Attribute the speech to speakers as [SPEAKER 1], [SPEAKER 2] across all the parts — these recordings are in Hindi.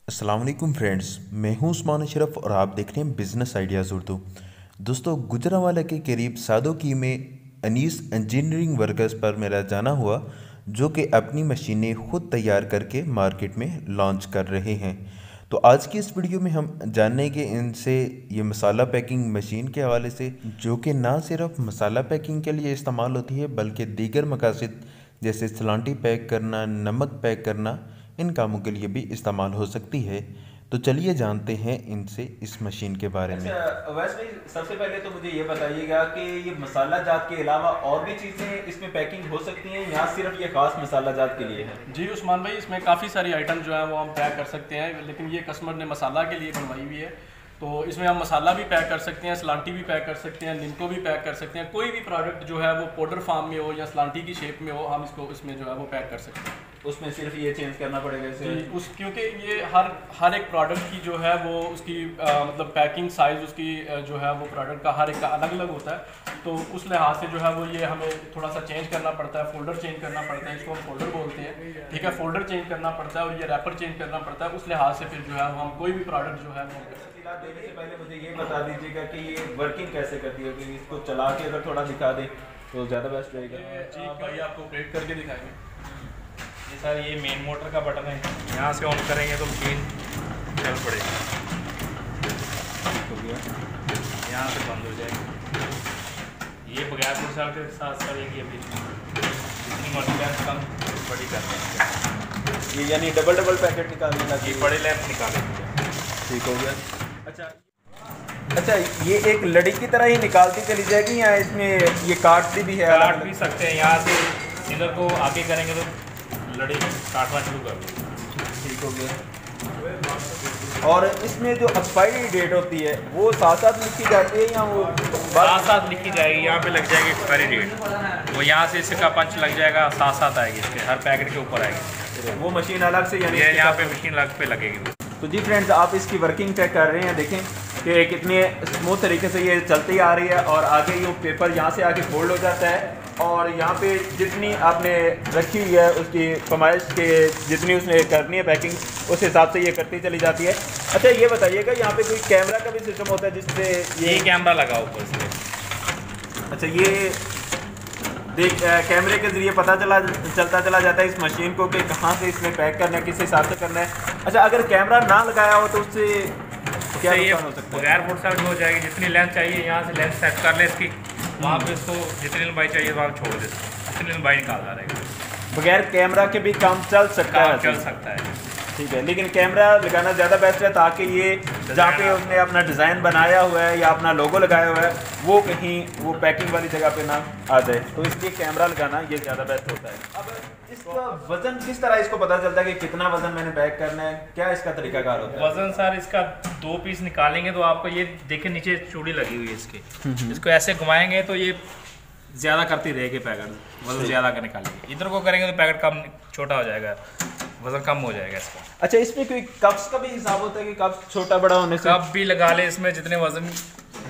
[SPEAKER 1] अस्सलाम वालेकुम फ्रेंड्स, मैं हूं उस्मान अशरफ और आप देख रहे हैं बिज़नेस आइडियाज़ उर्दू। दोस्तों, गुजरांवाला के करीब सादोकी में अनीस इंजीनियरिंग वर्कर्स पर मेरा जाना हुआ, जो कि अपनी मशीनें खुद तैयार करके मार्केट में लॉन्च कर रहे हैं। तो आज की इस वीडियो में हम जानेंगे इनसे ये मसाला पैकिंग मशीन के हवाले से, जो कि ना सिर्फ मसाला पैकिंग के लिए इस्तेमाल होती है बल्कि दीगर मकासद जैसे सलांटी पैक करना, नमक पैक करना, इन कामों के लिए भी इस्तेमाल हो सकती है। तो चलिए जानते हैं इनसे इस मशीन के बारे में।
[SPEAKER 2] अच्छा वैसे भाई, सबसे पहले तो मुझे ये बताइएगा कि ये मसाला जात के अलावा और भी चीज़ें इसमें पैकिंग हो सकती हैं या सिर्फ ये खास मसाला जात के लिए है?
[SPEAKER 3] जी उस्मान भाई, इसमें काफ़ी सारी आइटम जो है वो हम पैक कर सकते हैं, लेकिन ये कस्टमर ने मसाला के लिए बनवाई हुई है। तो इसमें हम मसाला भी पैक कर सकते हैं, सलांटी भी पैक कर सकते हैं, निम्को भी पैक कर सकते हैं। कोई भी प्रोडक्ट जो है वो पाउडर फॉर्म में हो या सलांटी की शेप में हो, हम इसको इसमें जो है वो पैक कर सकते हैं।
[SPEAKER 2] उसमें सिर्फ ये चेंज करना पड़ेगा इसे?
[SPEAKER 3] क्योंकि ये हर एक प्रोडक्ट की जो है वो उसकी मतलब पैकिंग साइज़ उसकी जो है वो प्रोडक्ट का हर एक का अलग अलग होता है। तो उस लिहाज से जो है वो ये हमें थोड़ा सा चेंज करना पड़ता है, फोल्डर चेंज करना पड़ता है, इसको हम फोल्डर बोलते हैं, ठीक है। फोल्डर चेंज करना पड़ता है और ये रैपर चेंज करना पड़ता है। उस लिहाज से फिर जो है हम कोई भी प्रोडक्ट जो है वो
[SPEAKER 2] देने से पहले मुझे ये बता दीजिएगा कि ये वर्किंग कैसे करती है, कि इसको चला के अगर थोड़ा दिखा दें तो ज़्यादा बेस्ट रहेगा।
[SPEAKER 3] जी भाई, आपको ऑपरेट करके दिखाएंगे।
[SPEAKER 4] जी सर, ये मेन मोटर का बटन है, यहाँ से ऑन करेंगे तो मशीन चल पड़ेगी, यहाँ से बंद हो जाएगी। ये बगैर पुरसा के साथ करेंगे, अभी जितनी मर्जी लेंथ कम बड़ी करते हैं।
[SPEAKER 2] ये यानी डबल डबल पैकेट निकालने का?
[SPEAKER 4] ये बड़े लेंथ निकालेंगे।
[SPEAKER 2] ठीक हो गया। अच्छा, ये एक लड़ी की तरह ही निकालती चली जाएगी या इसमें ये काटती भी है?
[SPEAKER 4] काट भी सकते हैं, यहाँ से इधर को आगे करेंगे तो लड़ी काटना शुरू कर देंगे।
[SPEAKER 2] ठीक हो गया। और इसमें जो एक्सपायरी डेट होती है वो साथ साथ लिखी जाती है या वो
[SPEAKER 4] साथ साथ लिखी जाएगी? यहाँ पे लग जाएगी एक्सपायरी डेट, वो यहाँ से इसका पंच लग जाएगा, साथ साथ आएगी, इसके हर पैकेट के ऊपर आएगी।
[SPEAKER 2] वो मशीन अलग से यानी
[SPEAKER 4] यहाँ पे मशीन अलग पे लगेगी।
[SPEAKER 2] तो जी फ्रेंड्स, आप इसकी वर्किंग चेक कर रहे हैं, देखें कि कितने स्मूथ तरीके से ये चलती आ रही है। और आगे ये पेपर यहाँ से आगे फोल्ड हो जाता है और यहाँ पे जितनी आपने रखी हुई है उसकी फरमाइश के जितनी उसने करनी है पैकिंग, उस हिसाब से ये करती चली जाती है। अच्छा, ये बताइएगा यहाँ पे कोई कैमरा का भी सिस्टम होता है जिससे
[SPEAKER 4] ये कैमरा लगा ऊपर इसमें?
[SPEAKER 2] अच्छा, ये कैमरे के ज़रिए पता चलता चला जाता है इस मशीन को कि कहाँ से इसमें पैक करना है, किस हिसाब से करना है। अच्छा, अगर कैमरा ना लगाया हो तो उससे क्या नुकसान हो सकता है?
[SPEAKER 4] बगैर फुट हो जाएगी। जितनी लेंथ चाहिए यहाँ से लेंथ सेट कर ले इसकी, वहाँ पे इसको जितनी लंबाई चाहिए वहाँ छोड़ दे, जितनी लंबाई निकालता रहेगा।
[SPEAKER 2] बगैर कैमरा के भी काम चल सकता है?
[SPEAKER 4] चल सकता है,
[SPEAKER 2] ठीक है। लेकिन कैमरा लगाना ज़्यादा बेस्ट है ताकि ये जहाँ पे उसने अपना डिज़ाइन बनाया हुआ है या अपना लोगो लगाया हुआ है वो कहीं वो पैकिंग वाली जगह पे ना आ जाए, तो इसलिए कैमरा लगाना ये ज़्यादा बेस्ट होता है। अब इसका वज़न किस तरह इसको पता चलता है कि कितना वज़न मैंने पैक करना है? क्या इसका तरीकाकार होता है?
[SPEAKER 4] वज़न सर, इसका 2 पीस निकालेंगे तो आपको ये देखिए नीचे चूड़ी लगी हुई है इसकी, इसको ऐसे घुमाएंगे तो ये ज़्यादा करती रहेगी पैकेट, वज़न ज़्यादा कर निकालेंगे। इधर को करेंगे तो पैकेट कम छोटा हो जाएगा, वज़न कम हो जाएगा इसका।
[SPEAKER 2] अच्छा, इसमें कोई कप्स का भी हिसाब होता है कि कप्स छोटा बड़ा होने से?
[SPEAKER 4] कप भी लगा ले इसमें, जितने वज़न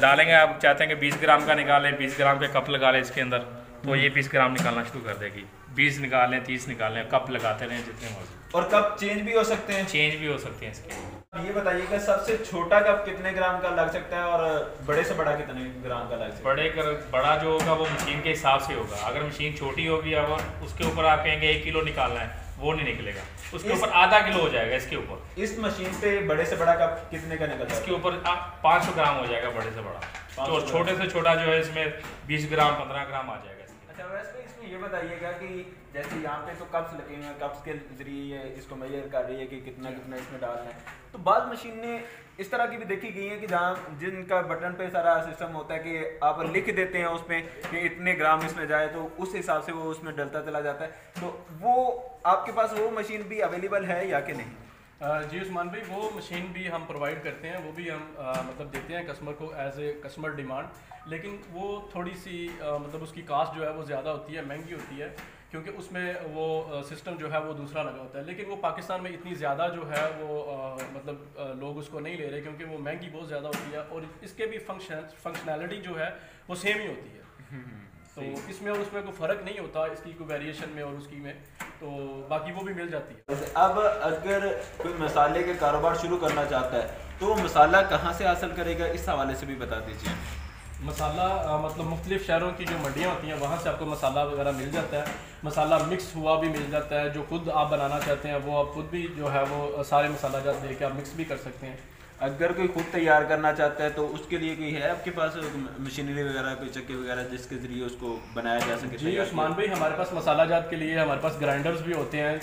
[SPEAKER 4] डालेंगे आप चाहते हैं कि 20 ग्राम का निकालें, 20 ग्राम के कप लगा लें इसके अंदर, तो ये 20 ग्राम निकालना शुरू कर देगी। 20 निकालें, 30 निकालें, कप लगाते रहें जितने मर्जी।
[SPEAKER 2] और कप चेंज भी हो सकते हैं?
[SPEAKER 4] चेंज भी हो सकते हैं इसके।
[SPEAKER 2] ये बताइएगा सबसे छोटा कप कितने ग्राम का लग सकता है और बड़े से बड़ा कितने ग्राम का लग सकता है?
[SPEAKER 4] बड़ा जो होगा वो मशीन के हिसाब से होगा। अगर मशीन छोटी होगी और उसके ऊपर आप कहेंगे 1 किलो निकालना है, वो नहीं निकलेगा, उसके ऊपर आधा किलो हो जाएगा इसके ऊपर।
[SPEAKER 2] इस मशीन पे बड़े से बड़ा कप कितने का निकलता है?
[SPEAKER 4] इसके ऊपर 500 ग्राम हो जाएगा बड़े से बड़ा, और छोटे से छोटा जो है इसमें 20 ग्राम 15 ग्राम आ जाएगा।
[SPEAKER 2] अच्छा, वैसे इसमें ये बताइएगा कि जैसे यहाँ पे तो कप्स लगे हुए हैं, कप्स के जरिए इसको मेजर कर रही है कि कितना कितना इसमें डालना है। तो बाद मशीन ने इस तरह की भी देखी गई है कि जहाँ जिनका बटन पे सारा सिस्टम होता है कि आप लिख देते हैं उसमें कि इतने ग्राम इसमें जाए तो उस हिसाब से वो उसमें डलता चला जाता है। तो वो आपके पास वो मशीन भी अवेलेबल है या कि नहीं?
[SPEAKER 3] जी उस्मान भाई, वो मशीन भी हम प्रोवाइड करते हैं, वो भी हम मतलब देते हैं कस्टमर को एज ए कस्टमर डिमांड। लेकिन वो थोड़ी सी मतलब उसकी कास्ट जो है वो ज़्यादा होती है, महंगी होती है, क्योंकि उसमें वो सिस्टम जो है वो दूसरा लगा होता है। लेकिन वो पाकिस्तान में इतनी ज़्यादा जो है वो मतलब लोग उसको नहीं ले रहे, क्योंकि वो महंगी बहुत ज़्यादा होती है और इसके भी फंक्शनैलिटी जो है वो सेम ही होती है। तो इसमें और उसमें कोई फ़र्क नहीं होता, इसकी कोई वेरिएशन में और उसकी में। तो बाकी वो भी मिल जाती है।
[SPEAKER 2] वैसे अब अगर कोई मसाले का कारोबार शुरू करना चाहता है तो वो मसाला कहाँ से हासिल करेगा, इस हवाले से भी बता दीजिए।
[SPEAKER 3] मसाला मतलब मुख्तलिफ शहरों की जो मंडियाँ होती हैं वहाँ से आपको मसाला वगैरह मिल जाता है। मसाला मिक्स हुआ भी मिल जाता है, जो खुद आप बनाना चाहते हैं वो आप खुद भी जो है वो सारे मसाला जात दे के आप मिक्स भी कर सकते हैं।
[SPEAKER 2] अगर कोई खुद तैयार करना चाहता है तो उसके लिए कोई है आपके पास मशीनरी वगैरह, कोई चक्के वगैरह जिसके ज़रिए उसको बनाया जा सके?
[SPEAKER 3] जी उस्मान भाई, हमारे पास मसाला जात के लिए हमारे पास ग्राइंडर्स भी होते हैं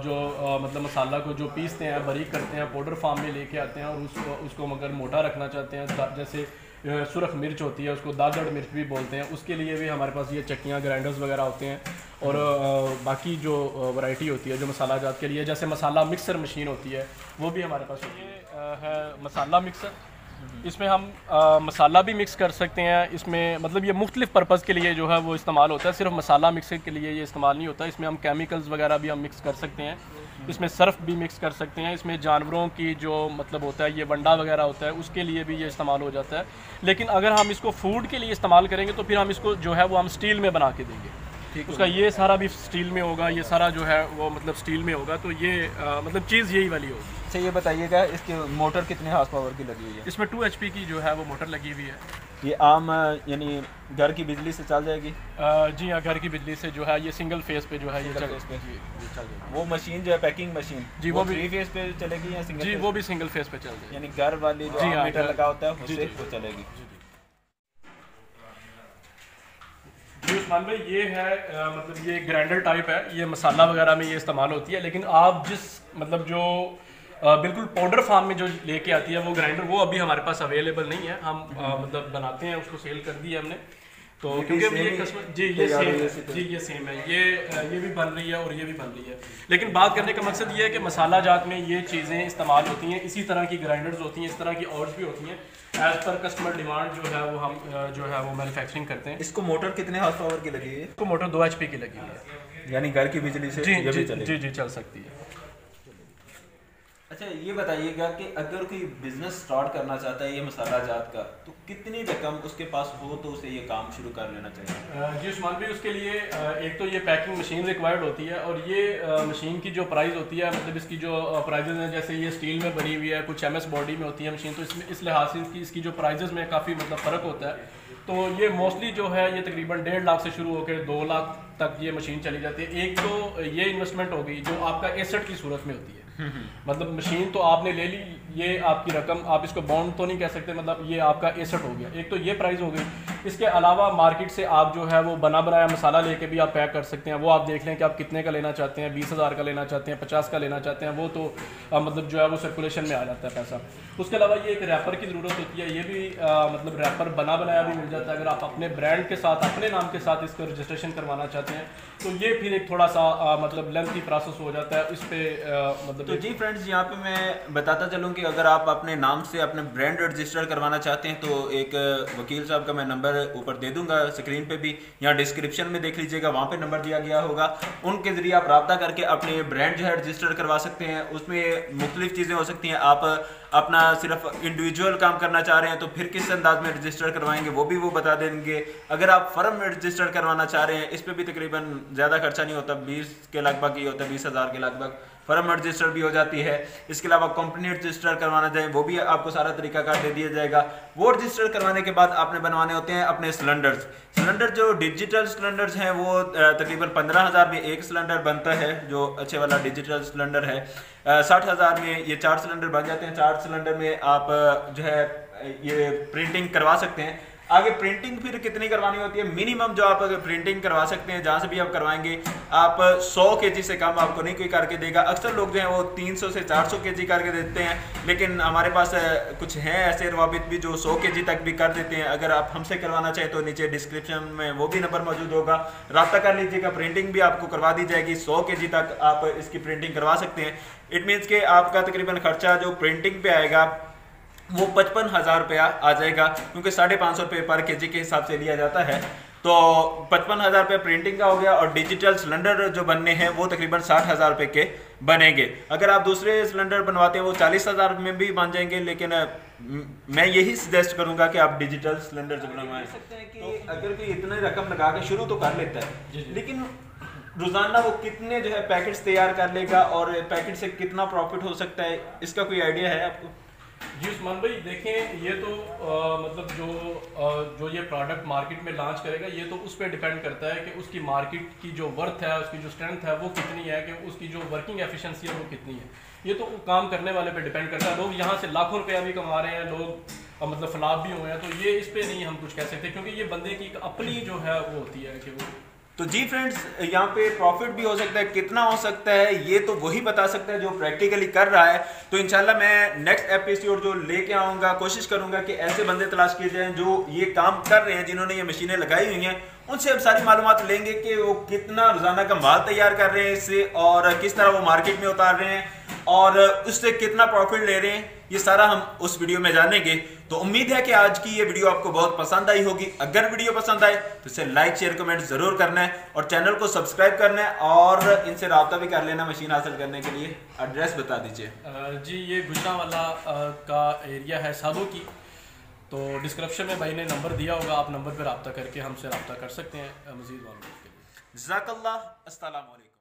[SPEAKER 3] जो मतलब मसाला को जो पीसते हैं, बारीक करते हैं, पाउडर फार्म में लेके आते हैं और उसको मगर मोटा रखना चाहते हैं, जैसे सुरख मिर्च होती है उसको दादड़ मिर्च भी बोलते हैं, उसके लिए भी हमारे पास ये चक्कियाँ ग्राइंडर्स वगैरह होते हैं। और बाकी जो वैरायटी होती है जो मसाला जात के लिए, जैसे मसाला मिक्सर मशीन होती है वो भी हमारे पास होती है। है मसाला मिक्सर, इसमें हम मसाला भी मिक्स कर सकते हैं। इसमें मतलब ये मुख्तलिफ पर्पज़ के लिए जो है वो इस्तेमाल होता है, सिर्फ मसाला मिक्सर के लिए ये इस्तेमाल नहीं होता। इसमें हम केमिकल्स वगैरह भी हम मिक्स कर सकते हैं, इसमें सर्फ भी मिक्स कर सकते हैं, इसमें जानवरों की जो मतलब होता है ये वंडा वगैरह होता है उसके लिए भी ये इस्तेमाल हो जाता है। लेकिन अगर हम इसको फूड के लिए इस्तेमाल करेंगे तो फिर हम इसको जो है वो हम स्टील में बना के देंगे, उसका ये सारा भी स्टील में होगा, ये सारा जो है वो मतलब स्टील में होगा, तो ये मतलब चीज़ यही वाली होगी।
[SPEAKER 2] अच्छा ये बताइएगा इसकी मोटर कितने हार्स पावर की लगी हुई है?
[SPEAKER 3] इसमें 2 HP की जो है वो मोटर लगी हुई है।
[SPEAKER 2] ये आम यानी घर की बिजली से चल जाएगी?
[SPEAKER 3] जी हाँ, घर की बिजली से जो है ये सिंगल फेस पे जो है ये चल जाएगी।
[SPEAKER 2] वो मशीन जो है पैकिंग मशीन
[SPEAKER 3] जी वो भी
[SPEAKER 2] 3 फेस पे चलेगी या सिंगल?
[SPEAKER 3] जी वो भी सिंगल फेस पे चल जाएगी,
[SPEAKER 2] यानी घर वाली जो
[SPEAKER 3] जी हाँ,
[SPEAKER 2] मीटर लगा होता है उससे
[SPEAKER 3] जी,
[SPEAKER 2] वो चलेगी।
[SPEAKER 3] जी उस्मान भाई, ये है मतलब ये ग्राइंडर टाइप है, ये मसाला वगैरह में ये इस्तेमाल होती है। लेकिन आप जिस मतलब जो बिल्कुल पाउडर फार्म में जो लेके आती है वो ग्राइंडर, वो अभी हमारे पास अवेलेबल नहीं है। हम मतलब बनाते हैं, उसको सेल कर दिया हमने, तो क्योंकि अब ये कस्टमर जी ये सेम है, जी ये सेम है, ये भी बन रही है और ये भी बन रही है। लेकिन बात करने का मकसद ये है कि मसाला जात में ये चीज़ें इस्तेमाल होती हैं, इसी तरह की ग्राइंडर्स होती हैं, इस तरह की और भी होती हैं। एज पर कस्टमर डिमांड जो है वो हम जो है वो मैन्युफैक्चरिंग करते हैं।
[SPEAKER 2] इसको मोटर कितने हार्स पावर की लगी है?
[SPEAKER 3] इसको मोटर 2 HP की लगी हुई है,
[SPEAKER 2] यानी घर की बिजली से
[SPEAKER 3] जी
[SPEAKER 2] ये भी
[SPEAKER 3] जी
[SPEAKER 2] चलेगी?
[SPEAKER 3] जी चल सकती है।
[SPEAKER 2] अच्छा ये बताइएगा कि अगर कोई बिजनेस स्टार्ट करना चाहता है ये मसाला जात का, तो कितनी रकम उसके पास हो तो उसे ये काम शुरू कर लेना चाहिए?
[SPEAKER 3] जी उस्मान भाई, उसके लिए एक तो ये पैकिंग मशीन रिक्वायर्ड होती है, और ये मशीन की जो प्राइस होती है मतलब इसकी जो प्राइजेज हैं, जैसे ये स्टील में बनी हुई है, कुछ MS बॉडी में होती है मशीन, तो इसमें इस लिहाज से इसकी जो प्राइजेज में काफ़ी मतलब फ़र्क होता है। तो ये मोस्टली जो है ये तकरीबन 1.5 लाख से शुरू होकर 2 लाख तक ये मशीन चली जाती है। एक तो ये इन्वेस्टमेंट हो गई जो आपका एसेट की सूरत में होती है, मतलब मशीन तो आपने ले ली, ये आपकी रकम, आप इसको बॉन्ड तो नहीं कह सकते, मतलब ये आपका एसेट हो गया। एक तो ये प्राइस हो गई। इसके अलावा मार्केट से आप जो है वो बना बनाया मसाला लेके भी आप पैक कर सकते हैं। वो आप देख लें कि आप कितने का लेना चाहते हैं, 20,000 का लेना चाहते हैं, 50 का लेना चाहते हैं, वो तो मतलब जो है वो सर्कुलेशन में आ जाता है पैसा। उसके अलावा ये एक रैपर की ज़रूरत होती है, ये भी मतलब रैपर बना बनाया भी मिल जाता है। अगर आप अपने ब्रांड के साथ, अपने नाम के साथ इसका रजिस्ट्रेशन करवाना चाहते हैं तो ये फिर एक थोड़ा सा मतलब लेंथी प्रोसेस हो जाता है। इस पर मतलब
[SPEAKER 2] तो जी फ्रेंड्स, यहाँ पे मैं बताता चलूँ कि अगर आप अपने नाम से अपने ब्रांड रजिस्टर करवाना चाहते हैं तो एक वकील साहब का मैं नंबर ऊपर दे दूंगा स्क्रीन पे भी, या डिस्क्रिप्शन में देख लीजिएगा, वहाँ पे नंबर दिया गया होगा। उनके ज़रिए आप रब्ता करके अपने ब्रांड जो है रजिस्टर करवा सकते हैं। उसमें मुख्तलिफ चीज़ें हो सकती हैं। आप अपना सिर्फ इंडिविजुअल काम करना चाह रहे हैं तो फिर किस अंदाज में रजिस्टर करवाएंगे वो भी वो बता देंगे। अगर आप फर्म में रजिस्टर करवाना चाह रहे हैं, इस पर भी तकरीबन ज़्यादा खर्चा नहीं होता, 20 के लगभग ही होता है, 20,000 के लगभग फर्म रजिस्टर भी हो जाती है। इसके अलावा कंपनी रजिस्टर करवाना चाहें वो भी आपको सारा तरीकाकार दे दिया जाएगा। वो रजिस्टर करवाने के बाद आपने बनवाने होते हैं अपने सिलेंडर्स। सिलेंडर जो डिजिटल सिलेंडर्स हैं वो तकरीबन 15,000 में एक सिलेंडर बनता है, जो अच्छे वाला डिजिटल सिलेंडर है। 60,000 में ये 4 सिलेंडर बन जाते हैं। 4 सिलेंडर में आप जो है ये प्रिंटिंग करवा सकते हैं। आगे प्रिंटिंग फिर कितनी करवानी होती है? मिनिमम जो आप अगर प्रिंटिंग करवा सकते हैं, जहाँ से भी आप करवाएंगे, आप 100 kg से कम आपको नहीं कोई करके देगा। अक्सर लोग जो हैं वो 300 से 400 kg करके देते हैं, लेकिन हमारे पास कुछ हैं ऐसे रवाबित भी जो 100 kg तक भी कर देते हैं। अगर आप हमसे करवाना चाहें तो नीचे डिस्क्रिप्शन में वो भी नंबर मौजूद होगा, रब्ता कर लीजिएगा। प्रिंटिंग भी आपको करवा दी जाएगी, 100 kg तक आप इसकी प्रिंटिंग करवा सकते हैं। इट मीन्स के आपका तकरीबन खर्चा जो प्रिंटिंग पे आएगा वो 55,000 रुपया आ जाएगा, क्योंकि 550 रुपये पर kg के हिसाब से लिया जाता है। तो 55,000 रुपये प्रिंटिंग का हो गया, और डिजिटल सिलेंडर जो बनने हैं वो तकरीबन 60,000 रुपये के बनेंगे। अगर आप दूसरे सिलेंडर बनवाते हैं वो 40,000 में भी बन जाएंगे, लेकिन मैं यही सजेस्ट करूंगा कि आप डिजिटल सिलेंडर जो बनवाएं। सकते हैं कि अगर कोई इतनी रकम लगा के शुरू तो कर लेता है, लेकिन रोजाना वो कितने जो है पैकेट्स तैयार कर लेगा और पैकेट से कितना प्रॉफिट हो सकता है, इसका कोई आइडिया है आपको?
[SPEAKER 3] जी उस्मान भाई देखें, ये तो मतलब जो ये प्रोडक्ट मार्केट में लॉन्च करेगा ये तो उस पर डिपेंड करता है कि उसकी मार्केट की जो वर्थ है, उसकी जो स्ट्रेंथ है वो कितनी है, कि उसकी जो वर्किंग एफिशिएंसी है वो कितनी है। ये तो काम करने वाले पे डिपेंड करता है। लोग यहाँ से लाखों रुपया भी कमा रहे हैं, लोग मतलब फलाब भी हुए हैं, तो ये इस पर नहीं हम कुछ कह सकते, क्योंकि ये बंदे की अपनी जो है वो होती है कि वो।
[SPEAKER 2] तो जी फ्रेंड्स, यहाँ पे प्रॉफिट भी हो सकता है, कितना हो सकता है ये तो वही बता सकता है जो प्रैक्टिकली कर रहा है। तो इंशाल्लाह मैं नेक्स्ट एपिसोड जो लेके आऊँगा, कोशिश करूँगा कि ऐसे बंदे तलाश किए जाएं जो ये काम कर रहे हैं, जिन्होंने ये मशीनें लगाई हुई हैं। उनसे अब सारी मालूमात लेंगे कि वो कितना रोजाना का माल तैयार कर रहे हैं इससे, और किस तरह वो मार्केट में उतार रहे हैं और उससे कितना प्रॉफिट ले रहे हैं, ये सारा हम उस वीडियो में जानेंगे। तो उम्मीद है कि आज की ये वीडियो आपको बहुत पसंद आई होगी। अगर वीडियो पसंद आए तो इसे लाइक शेयर कमेंट जरूर करना है और चैनल को सब्सक्राइब करना है, और इनसे राब्ता भी कर लेना मशीन हासिल करने के लिए। एड्रेस बता दीजिए।
[SPEAKER 3] जी ये गुजरांवाला का एरिया है सादों की, तो डिस्क्रिप्शन में भाई ने नंबर दिया होगा, आप नंबर पर रब्ता करके हमसे रब्ता कर सकते हैं मज़ीद मालूमात के लिए।
[SPEAKER 2] जज़ाकल्लाह, अस्सलाम वालेकुम।